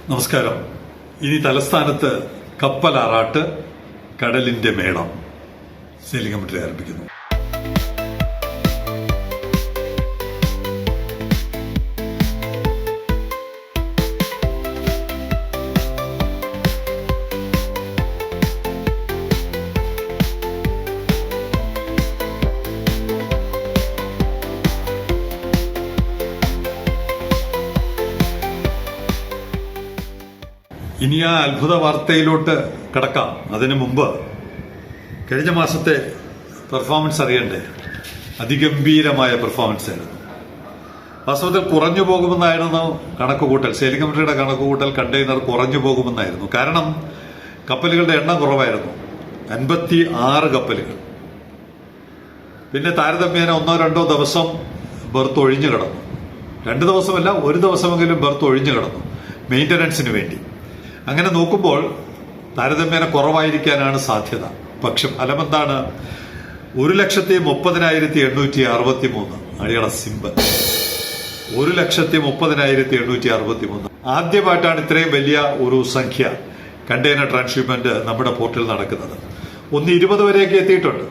നമസ്കാരം. ഇനി തലസ്ഥാനത്ത് കപ്പലാറാട്ട്, കടലിന്റെ മേളം സെയിലിംഗ് കമ്മിറ്റി ആരംഭിക്കുന്നു. ഇനി ആ അത്ഭുത വാർത്തയിലോട്ട് കടക്കാം. അതിനു മുമ്പ് കഴിഞ്ഞ മാസത്തെ പെർഫോമൻസ് അറിയണ്ടേ? അതിഗംഭീരമായ പെർഫോമൻസ് ആയിരുന്നു. വാസ്തവത്തിൽ കുറഞ്ഞു പോകുമെന്നായിരുന്നു കണക്കുകൂട്ടൽ. സെയിലിംഗ് കമ്മിറ്റിയുടെ കണക്കുകൂട്ടൽ കണ്ടെയ്നർ കുറഞ്ഞു പോകുമെന്നായിരുന്നു. കാരണം കപ്പലുകളുടെ എണ്ണം കുറവായിരുന്നു, 56 കപ്പലുകൾ. പിന്നെ താരതമ്യേന 1-2 ദിവസം ബെർത്ത് ഒഴിഞ്ഞു കിടന്നു. 2 ദിവസമല്ല, 1 ദിവസമെങ്കിലും ബെർത്ത് ഒഴിഞ്ഞു കിടന്നു മെയിന്റനൻസിന് വേണ്ടി. അങ്ങനെ നോക്കുമ്പോൾ താരതമ്യേന കുറവായിരിക്കാനാണ് സാധ്യത. പക്ഷെ ഫലമെന്താണ്? 1,30,863 അടിയള സിമ്പൽ. 1,30,863. ആദ്യമായിട്ടാണ് ഇത്രയും വലിയ ഒരു സംഖ്യ കണ്ടെയ്നർ ട്രാൻസ്ഷിപ്മെന്റ് നമ്മുടെ പോർട്ടിൽ നടക്കുന്നത്. 1:20 വരെയൊക്കെ എത്തിയിട്ടുണ്ട്.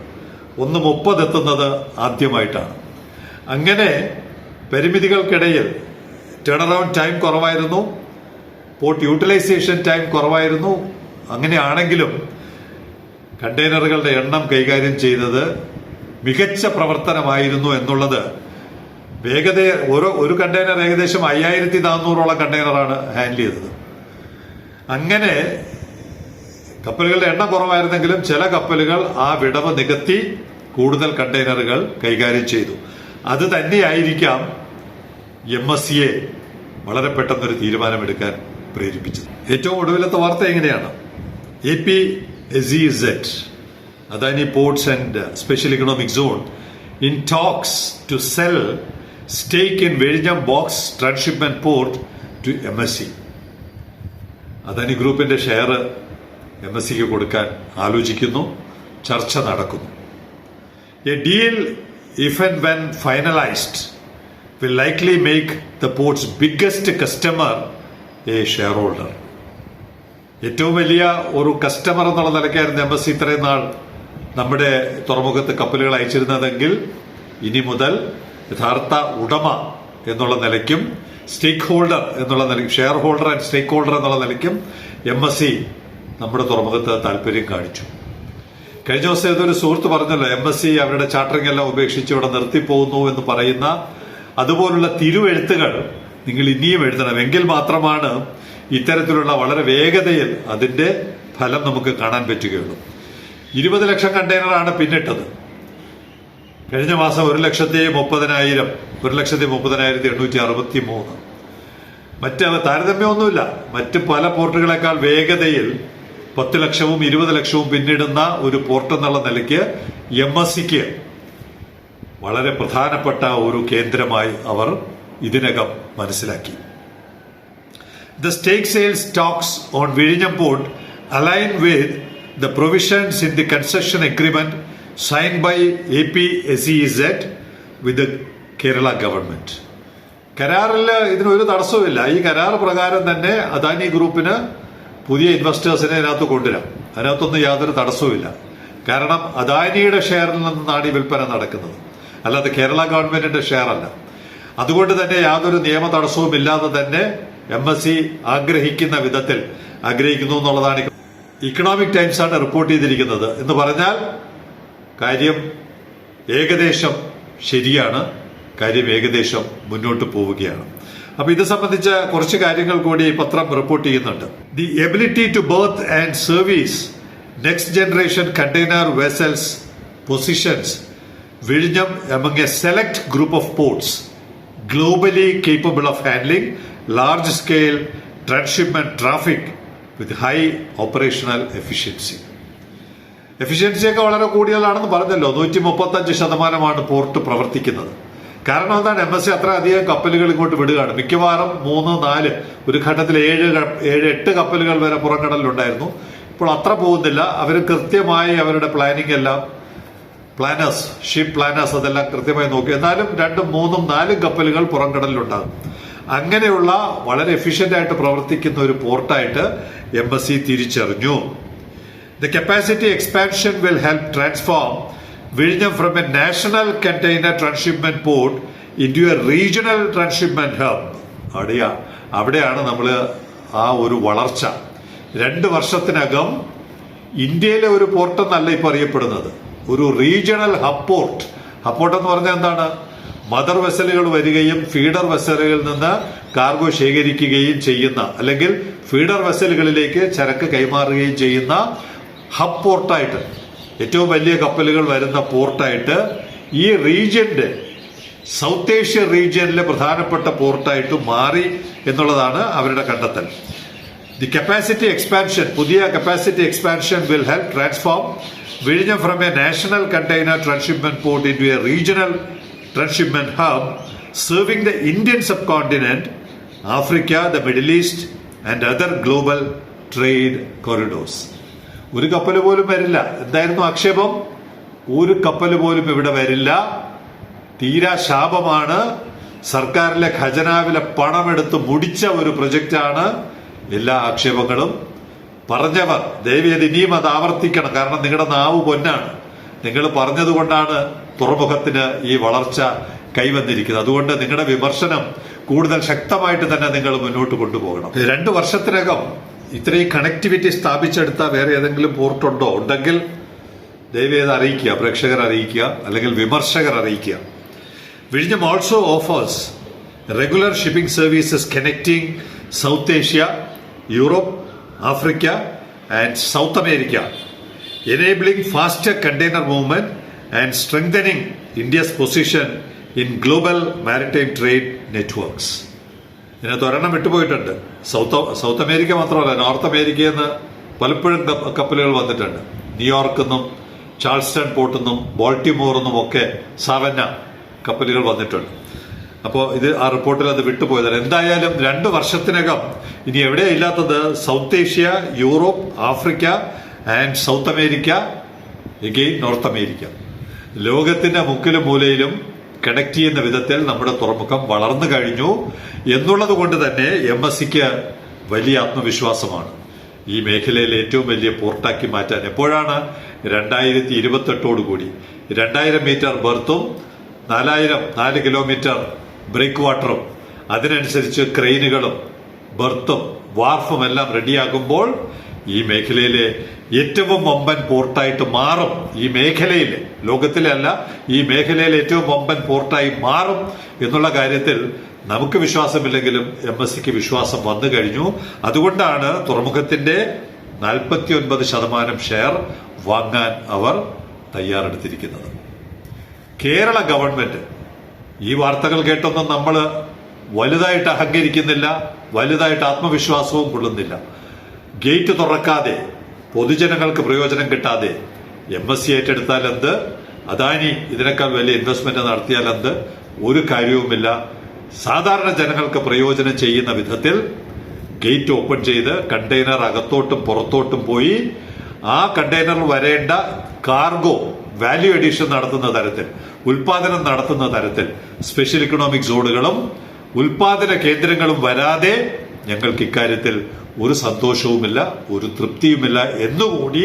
1:30 എത്തുന്നത് ആദ്യമായിട്ടാണ്. അങ്ങനെ പരിമിതികൾക്കിടയിൽ ടേൺ അറൌണ്ട് ടൈം കുറവായിരുന്നു, പോർട്ട് യൂട്ടിലൈസേഷൻ ടൈം കുറവായിരുന്നു. അങ്ങനെയാണെങ്കിലും കണ്ടെയ്നറുകളുടെ എണ്ണം കൈകാര്യം ചെയ്തത് മികച്ച പ്രവർത്തനമായിരുന്നു എന്നുള്ളത് ഒരു കണ്ടെയ്നർ ഏകദേശം 5,400ഓളം കണ്ടെയ്നറാണ് ഹാൻഡിൽ ചെയ്തത്. അങ്ങനെ കപ്പലുകളുടെ എണ്ണം കുറവായിരുന്നെങ്കിലും ചില കപ്പലുകൾ ആ വിടവ് നികത്തി കൂടുതൽ കണ്ടെയ്നറുകൾ കൈകാര്യം ചെയ്തു. അത് തന്നെയായിരിക്കാം MSCയെ വളരെ പെട്ടെന്നൊരു തീരുമാനമെടുക്കാൻ പ്രേരിപ്പിച്ചത്. ഏറ്റവും ഒടുവിലത്തെ വാർത്ത എങ്ങനെയാണ്? APSEZ, Adani Ports and Special Economic Zone, in talks to sell stake in Vizhinjam Box Transshipment Port to MSC. Adani ഗ്രൂപ്പിന്റെ ഷെയർ MSCക്ക് കൊടുക്കാൻ ആലോചിക്കുന്നു, ചർച്ച നടക്കുന്നു. A deal, if and when finalized, will likely make the port's biggest customer a shareholder. ഏറ്റവും വലിയ ഒരു customer എന്നുള്ള നിലയ്ക്കായിരുന്നു MSC ഇത്രയും നാൾ നമ്മുടെ തുറമുഖത്ത് കപ്പലുകൾ അയച്ചിരുന്നതെങ്കിൽ ഇനി മുതൽ യഥാർത്ഥ ഉടമ എന്നുള്ള നിലയ്ക്കും സ്റ്റേക്ക് ഹോൾഡർ എന്നുള്ള നിലയ്ക്കും, share holder and stake holder എന്നുള്ള നിലയ്ക്കും MSC നമ്മുടെ തുറമുഖത്ത് താല്പര്യം കാണിച്ചു. കഴിഞ്ഞ ദിവസം ഏതൊരു സുഹൃത്ത് പറഞ്ഞല്ലോ, MSC അവരുടെ ചാർട്ടറിംഗ് എല്ലാം ഉപേക്ഷിച്ച് ഇവിടെ നിർത്തിപ്പോകുന്നു എന്ന് പറയുന്ന അതുപോലുള്ള തിരുവെഴുത്തുകൾ നിങ്ങൾ ഇനിയും എഴുതണം. എങ്കിൽ മാത്രമാണ് ഇത്തരത്തിലുള്ള വളരെ വേഗതയിൽ അതിന്റെ ഫലം നമുക്ക് കാണാൻ പറ്റുകയുള്ളൂ. 20 ലക്ഷം കണ്ടെയ്നറാണ് പിന്നിട്ടത്. കഴിഞ്ഞ മാസം 1,30,863. മറ്റ് താരതമ്യമൊന്നുമില്ല, മറ്റ് പല പോർട്ടുകളെക്കാൾ വേഗതയിൽ 10 ലക്ഷവും 20 ലക്ഷവും പിന്നിടുന്ന ഒരു പോർട്ട് എന്നുള്ള നിലയ്ക്ക് MSCക്ക് വളരെ പ്രധാനപ്പെട്ട ഒരു കേന്ദ്രമായി അവർ ഇതിനകം മനസ്സിലാക്കി. The stake sales talks on Vizhinjam Port align with the provisions in the concession agreement signed by APSEZ with the Kerala government. കരാറിൽ ഇതിനൊരു തടസ്സവുമില്ല. ഈ കരാർ പ്രകാരം തന്നെ അദാനി ഗ്രൂപ്പിന് പുതിയ ഇൻവെസ്റ്റേഴ്സിനെ ഇതിനകത്ത് കൊണ്ടുവരാം. അതിനകത്തൊന്നും യാതൊരു തടസ്സവുമില്ല. കാരണം അദാനിയുടെ ഷെയറിൽ നിന്നാണ് ഈ വിൽപ്പന നടക്കുന്നത്, അല്ലാതെ കേരള ഗവൺമെന്റിന്റെ ഷെയർ അല്ല. അതുകൊണ്ട് തന്നെ യാതൊരു നിയമ തടസ്സവും ഇല്ലാതെ തന്നെ MSC ആഗ്രഹിക്കുന്ന വിധത്തിൽ ആഗ്രഹിക്കുന്നു എന്നുള്ളതാണ് ഇക്കണോമിക് ടൈംസ് ആണ് റിപ്പോർട്ട് ചെയ്തിരിക്കുന്നത്. എന്ന് പറഞ്ഞാൽ കാര്യം ഏകദേശം ശരിയാണ്, കാര്യം ഏകദേശം മുന്നോട്ട് പോവുകയാണ്. അപ്പൊ ഇത് സംബന്ധിച്ച കുറച്ച് കാര്യങ്ങൾ കൂടി പത്രം റിപ്പോർട്ട് ചെയ്യുന്നുണ്ട്. The ability to berth and service next generation container vessels positions Vizhinjam among a select group of ports globally capable of handling large-scale transshipment traffic with high operational efficiency. എഫിഷ്യൻസിയൊക്കെ വളരെ കൂടുതലാണെന്ന് പറഞ്ഞല്ലോ. 135% പോർട്ട് പ്രവർത്തിക്കുന്നത്. കാരണം എന്താണ്? MSC അത്ര അധികം കപ്പലുകൾ ഇങ്ങോട്ട് വിടുകയാണ്. മിക്കവാറും 3-4, ഒരു ഘട്ടത്തിൽ 7-8 കപ്പലുകൾ വരെ പുറംകടലിലുണ്ടായിരുന്നു. ഇപ്പോൾ അത്ര പോകുന്നില്ല. അവർ കൃത്യമായി അവരുടെ പ്ലാനിംഗ് എല്ലാം ഷിപ്പ് പ്ലാനേഴ്സ് അതെല്ലാം കൃത്യമായി നോക്കി. എന്നാലും 2, 3, 4 കപ്പലുകൾ പുറംകടലിലുണ്ടാകും. അങ്ങനെയുള്ള വളരെ എഫിഷ്യന്റ് ആയിട്ട് പ്രവർത്തിക്കുന്ന ഒരു പോർട്ടായിട്ട് MSC തിരിച്ചറിഞ്ഞു. The capacity expansion will help transform Vizhinjam from a national container transshipment port into a regional transshipment hub. അവിടെയാണ് നമ്മൾ ആ ഒരു വളർച്ച. 2 വർഷത്തിനകം ഇന്ത്യയിലെ ഒരു പോർട്ട് എന്നല്ല ഇപ്പൊ അറിയപ്പെടുന്നത്, ഒരു regional hub port. Hub port എന്ന് പറഞ്ഞാൽ എന്താണ്? മദർ വെസലുകൾ വരികയും ഫീഡർ വെസലുകളിൽ നിന്ന് കാർഗോ ശേഖരിക്കുകയും ചെയ്യുന്ന, അല്ലെങ്കിൽ ഫീഡർ വെസലുകളിലേക്ക് ചരക്ക് കൈമാറുകയും ചെയ്യുന്ന ഹബ് പോർട്ടായിട്ട്, ഏറ്റവും വലിയ കപ്പലുകൾ വരുന്ന പോർട്ടായിട്ട് ഈ റീജിയന്റെ, സൗത്ത് ഏഷ്യൻ റീജിയനിലെ പ്രധാനപ്പെട്ട പോർട്ടായിട്ട് മാറി എന്നുള്ളതാണ് അവരുടെ കണ്ടെത്തൽ. ദി കപ്പാസിറ്റി എക്സ്പാൻഷൻ, പുതിയ capacity expansion will help transform Vizhinjam from a national container transshipment port into a regional transshipment hub serving the Indian subcontinent, Africa, the Middle East and other global trade corridors. ഒരു കപ്പൽ പോലും വരില്ല. എന്തായിരുന്നു ആക്ഷേപം? ഒരു കപ്പൽ പോലും ഇവിടെ വരില്ല, തീരാ ശാപമാണ്, സർക്കാരിലെ ഖജനാവിലെ പണമെടുത്ത് മുടിച്ച ഒരു പ്രൊജക്റ്റാണ്. എല്ലാ ആക്ഷേപങ്ങളും പറഞ്ഞവർ ദയവേത് ഇനിയും അത് ആവർത്തിക്കണം. കാരണം നിങ്ങളുടെ നാവ് പൊന്നാണ്. നിങ്ങൾ പറഞ്ഞതുകൊണ്ടാണ് തുറമുഖത്തിന് ഈ വളർച്ച കൈവന്നിരിക്കുന്നത്. അതുകൊണ്ട് നിങ്ങളുടെ വിമർശനം കൂടുതൽ ശക്തമായിട്ട് തന്നെ നിങ്ങൾ മുന്നോട്ട് കൊണ്ടുപോകണം. 2 വർഷത്തിനകം ഇത്രയും കണക്ടിവിറ്റി സ്ഥാപിച്ചെടുത്ത വേറെ ഏതെങ്കിലും പോർട്ടുണ്ടോ? ഉണ്ടെങ്കിൽ ദയവേത് അറിയിക്കുക, പ്രേക്ഷകർ അറിയിക്കുക, അല്ലെങ്കിൽ വിമർശകർ അറിയിക്കുക. Vizhinjam also offers regular shipping services connecting South Asia, Europe, Africa and South America, enabling faster container movement and strengthening India's position in global maritime trade networks. ഇതിനകത്ത് ഒരെണ്ണം വിട്ടുപോയിട്ടുണ്ട്. സൗത്ത് അമേരിക്ക മാത്രമല്ല, നോർത്ത് അമേരിക്കയിൽ നിന്ന് പലപ്പോഴും കപ്പലുകൾ വന്നിട്ടുണ്ട്. ന്യൂയോർക്കിൽ നിന്നും ചാൾസ്റ്റൺ പോർട്ടിൽ നിന്നും ബോൾട്ടിമോറിൽ നിന്നും ഒക്കെ സാവന്ന കപ്പലുകൾ വന്നിട്ടുണ്ട്. അപ്പോൾ ഇത് ആ റിപ്പോർട്ടിൽ അത് വിട്ടുപോയതാണ്. എന്തായാലും 2 വർഷത്തിനകം ഇനി എവിടെയാ ഇല്ലാത്തത്? South Asia, Europe, Africa and south America, again north America. ലോകത്തിന്റെ മുക്കിലും മൂലയിലും കണക്ട് ചെയ്യുന്ന വിധത്തിൽ നമ്മുടെ തുറമുഖം വളർന്നു കഴിഞ്ഞു എന്നുള്ളത് കൊണ്ട് തന്നെ MSCക്ക് വലിയ ആത്മവിശ്വാസമാണ് ഈ മേഖലയിലെ ഏറ്റവും വലിയ പോർട്ടാക്കി മാറ്റാൻ. എപ്പോഴാണ്? 2028 2000 മീറ്റർ ബെർത്തും 4 കിലോമീറ്റർ ബ്രേക്ക് വാട്ടറും അതിനനുസരിച്ച് ക്രെയിനുകളും ബെർത്തും വാർഫും എല്ലാം റെഡിയാകുമ്പോൾ ഈ മേഖലയിലെ ഏറ്റവും വമ്പൻ പോർട്ടായിട്ട് മാറും. ഈ മേഖലയിലെ, ലോകത്തിലെ അല്ല, ഈ മേഖലയിലെ ഏറ്റവും വമ്പൻ പോർട്ടായി മാറും എന്നുള്ള കാര്യത്തിൽ നമുക്ക് വിശ്വാസമില്ലെങ്കിലും MSCക്ക് വിശ്വാസം വന്നു കഴിഞ്ഞു. അതുകൊണ്ടാണ് തുറമുഖത്തിന്റെ 49% ഷെയർ വാങ്ങാൻ അവർ തയ്യാറെടുത്തിരിക്കുന്നത്. കേരള ഗവൺമെന്റ് ഈ വാർത്തകൾ കേട്ടൊന്നും നമ്മൾ വലുതായിട്ട് അഹങ്കരിക്കുന്നില്ല, വലുതായിട്ട് ആത്മവിശ്വാസവും കൊള്ളുന്നില്ല. ഗേറ്റ് തുറക്കാതെ, പൊതുജനങ്ങൾക്ക് പ്രയോജനം കിട്ടാതെ MSC ഏറ്റെടുത്താൽ എന്ത്, അദാനി ഇതിനേക്കാൾ വലിയ ഇൻവെസ്റ്റ്മെന്റ് നടത്തിയാൽ എന്ത്, ഒരു കാര്യവുമില്ല. സാധാരണ ജനങ്ങൾക്ക് പ്രയോജനം ചെയ്യുന്ന വിധത്തിൽ ഗേറ്റ് ഓപ്പൺ ചെയ്ത് കണ്ടെയ്നർ അകത്തോട്ടും പുറത്തോട്ടും പോയി ആ കണ്ടെയ്നറിൽ വരേണ്ട കാർഗോ വാല്യൂ എഡീഷൻ നടത്തുന്ന തരത്തിൽ, ഉൽപാദനം നടത്തുന്ന തരത്തിൽ സ്പെഷ്യൽ ഇക്കണോമിക് സോണുകളും ഉൽപാദന കേന്ദ്രങ്ങളും വരാതെ ഞങ്ങൾക്ക് ഇക്കാര്യത്തിൽ ഒരു സന്തോഷവുമില്ല, ഒരു തൃപ്തിയുമില്ല എന്നുകൂടി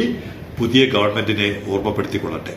പുതിയ ഗവൺമെന്റിനെ ഓർമ്മപ്പെടുത്തിക്കൊള്ളട്ടെ.